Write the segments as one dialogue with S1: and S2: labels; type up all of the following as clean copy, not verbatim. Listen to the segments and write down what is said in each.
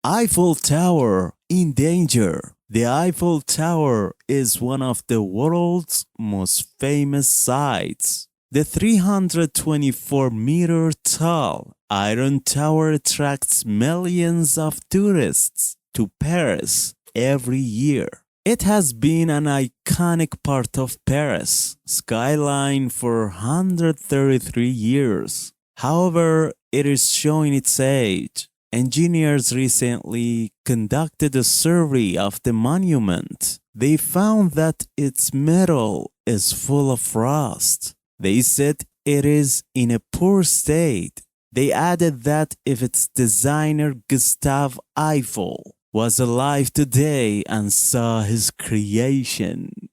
S1: Eiffel Tower in danger. The Eiffel Tower is one of the world's most famous sights. The 324-meter tall Iron Tower attracts millions of tourists to Paris every year. It has been an iconic part of Paris' skyline for 133 years. However, it is showing its age. Engineers recently conducted a survey of the monument. They found that its metal is full of rust. They said it is in a poor state. They added that if its designer Gustave Eiffel was alive today and saw his creation,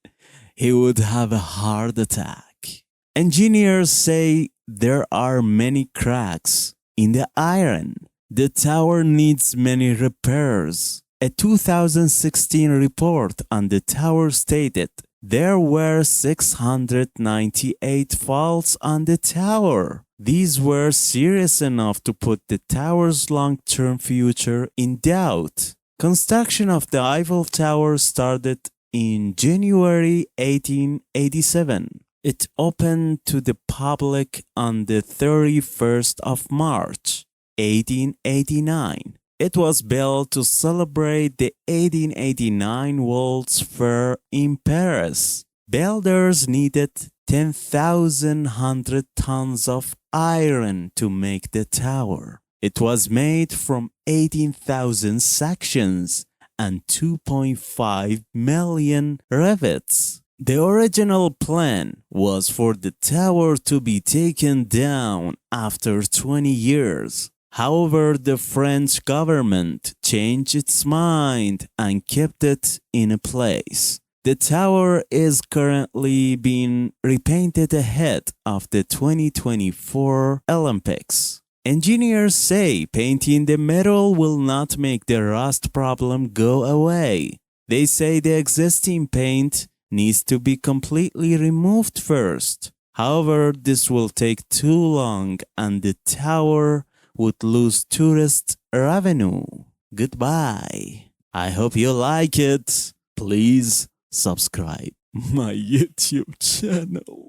S1: he would have a heart attack. Engineers say there are many cracks in the iron. The tower needs many repairs. A 2016 report on the tower stated there were 698 faults on the tower. These were serious enough to put the tower's long-term future in doubt. Construction of the Eiffel Tower started in January 1887. It opened to the public on the 31st of March 1889. It was built to celebrate the 1889 World's Fair in Paris. Builders needed 10,100 tons of iron to make the tower. It was made from 18,000 sections and 2.5 million rivets. The original plan was for the tower to be taken down after 20 years. However, the French government changed its mind and kept it in place. The tower is currently being repainted ahead of the 2024 Olympics. Engineers say painting the metal will not make the rust problem go away. They say the existing paint needs to be completely removed first. However, this will take too long and the tower would lose tourist revenue. Goodbye. I hope you like it. Please subscribe my YouTube channel.